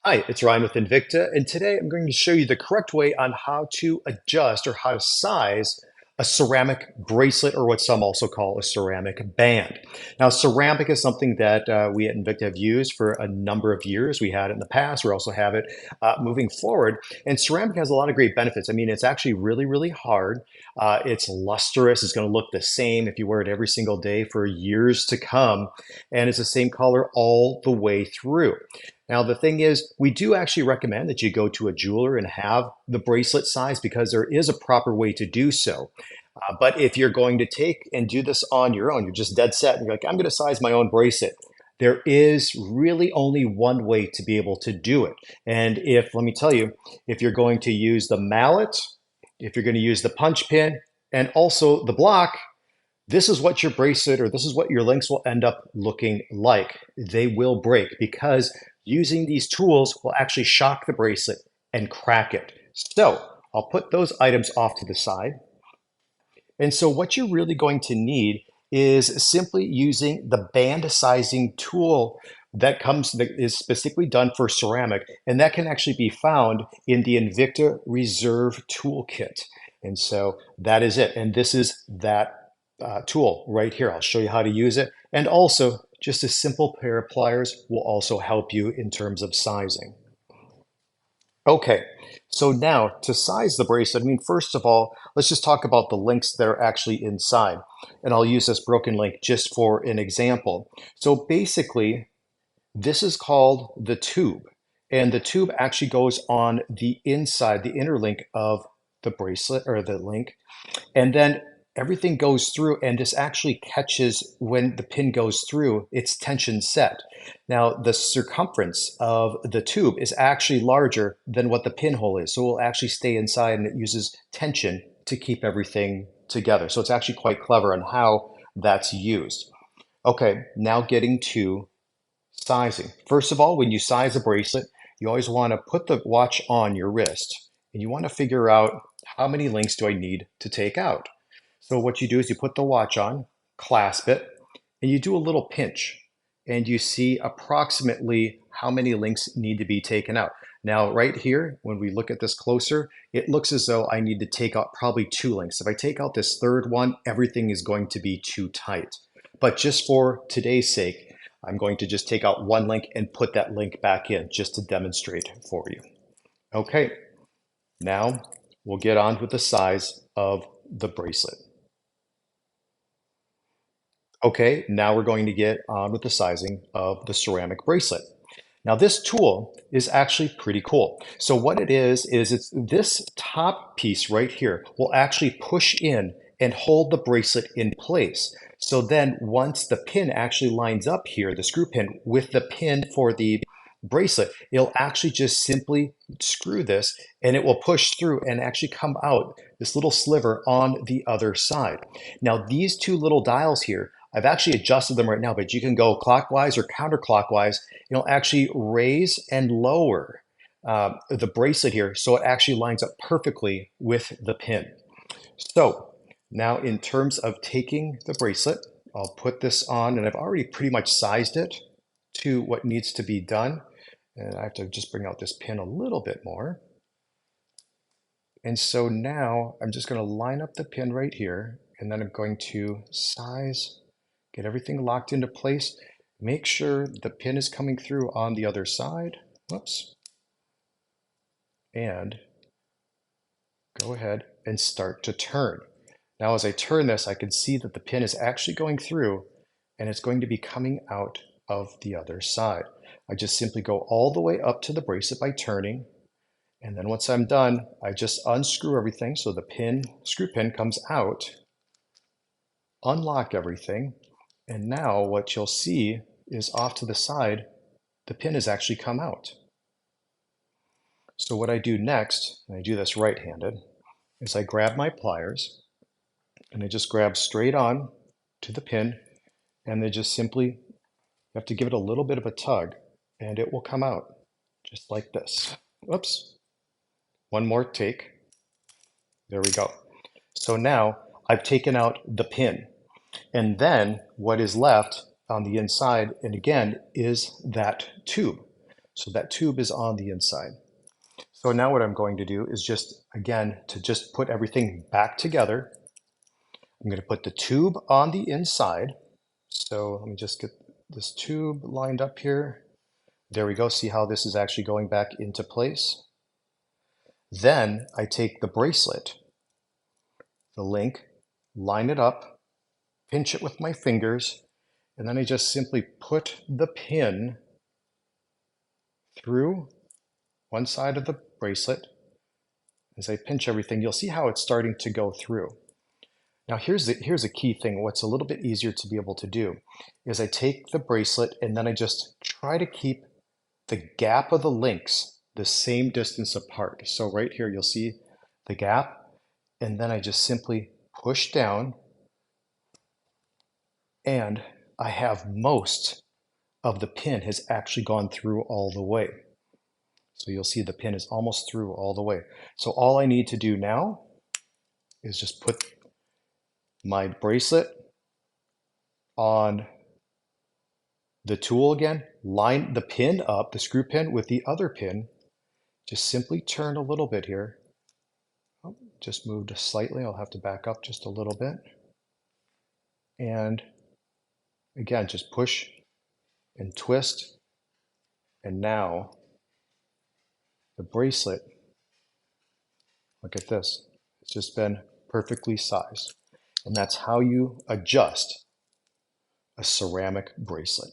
Hi, it's Ryan with Invicta, and today I'm going to show you the correct way on how to adjust or how to size a ceramic bracelet, or what some also call a ceramic band. Now, ceramic is something that we at Invicta have used for a number of years. We had it in the past, we also have it moving forward. And ceramic has a lot of great benefits. I mean, it's actually really, really hard. It's lustrous, it's going to look the same if you wear it every single day for years to come, and it's the same color all the way through. Now, the thing is, we do actually recommend that you go to a jeweler and have the bracelet size because there is a proper way to do so. But if you're going to take and do this on your own, you're just dead set and you're like, I'm going to size my own bracelet. There is really only one way to be able to do it. And let me tell you, if you're going to use the mallet, if you're going to use the punch pin, and also the block, this is what your bracelet or this is what your links will end up looking like. They will break because using these tools will actually shock the bracelet and crack it. So I'll put those items off to the side. And so what you're really going to need is simply using the band sizing tool that is specifically done for ceramic, and that can actually be found in the Invicta Reserve Toolkit. And so that is it. And this is that tool right here. I'll show you how to use it. And also, just a simple pair of pliers will also help you in terms of sizing. Okay, so now to size the bracelet, I mean, first of all, let's just talk about the links that are actually inside. And I'll use this broken link just for an example. So basically, this is called the tube. And the tube actually goes on the inside, the inner link of the bracelet or the link. And then everything goes through, and this actually catches when the pin goes through, it's tension set. Now, the circumference of the tube is actually larger than what the pinhole is. So it will actually stay inside, and it uses tension to keep everything together. So it's actually quite clever on how that's used. Okay, now getting to sizing. First of all, when you size a bracelet, you always want to put the watch on your wrist, and you want to figure out how many links do I need to take out. So what you do is you put the watch on, clasp it, and you do a little pinch, and you see approximately how many links need to be taken out. Now, right here, when we look at this closer, it looks as though I need to take out probably 2 links. If I take out this third one, everything is going to be too tight. But just for today's sake, I'm going to just take out 1 link and put that link back in just to demonstrate for you. Okay, now we'll get on with the size of the bracelet. Okay, now we're going to get on with the sizing of the ceramic bracelet. Now this tool is actually pretty cool. So what it is it's this top piece right here will actually push in and hold the bracelet in place. So then once the pin actually lines up here, the screw pin with the pin for the bracelet, it'll actually just simply screw this and it will push through and actually come out this little sliver on the other side. Now these two little dials here, I've actually adjusted them right now, but you can go clockwise or counterclockwise. It'll actually raise and lower the bracelet here so it actually lines up perfectly with the pin. So now in terms of taking the bracelet, I'll put this on, and I've already pretty much sized it to what needs to be done. And I have to just bring out this pin a little bit more. And so now I'm just going to line up the pin right here, and then I'm going to size, get everything locked into place. Make sure the pin is coming through on the other side. Whoops. And go ahead and start to turn. Now, as I turn this, I can see that the pin is actually going through, and it's going to be coming out of the other side. I just simply go all the way up to the bracelet by turning. And then once I'm done, I just unscrew everything so the screw pin comes out, unlock everything. And now what you'll see is off to the side, the pin has actually come out. So what I do next, and I do this right-handed, is I grab my pliers and I just grab straight on to the pin, and they just simply, you have to give it a little bit of a tug and it will come out just like this. Whoops. One more take. There we go. So now I've taken out the pin. And then what is left on the inside, and again, is that tube. So that tube is on the inside. So now what I'm going to do is just, again, to just put everything back together, I'm going to put the tube on the inside. So let me just get this tube lined up here. There we go. See how this is actually going back into place? Then I take the bracelet, the link, line it up, pinch it with my fingers, and then I just simply put the pin through one side of the bracelet. As I pinch everything, you'll see how it's starting to go through. Now here's a key thing. What's a little bit easier to be able to do is I take the bracelet and then I just try to keep the gap of the links the same distance apart. So right here, you'll see the gap, and then I just simply push down, and I have most of the pin has actually gone through all the way. So you'll see the pin is almost through all the way. So all I need to do now is just put my bracelet on the tool again, line the pin up, the screw pin with the other pin, just simply turn a little bit here. Oh, just moved slightly. I'll have to back up just a little bit. And again, just push and twist. And now the bracelet, look at this. It's just been perfectly sized. And that's how you adjust a ceramic bracelet.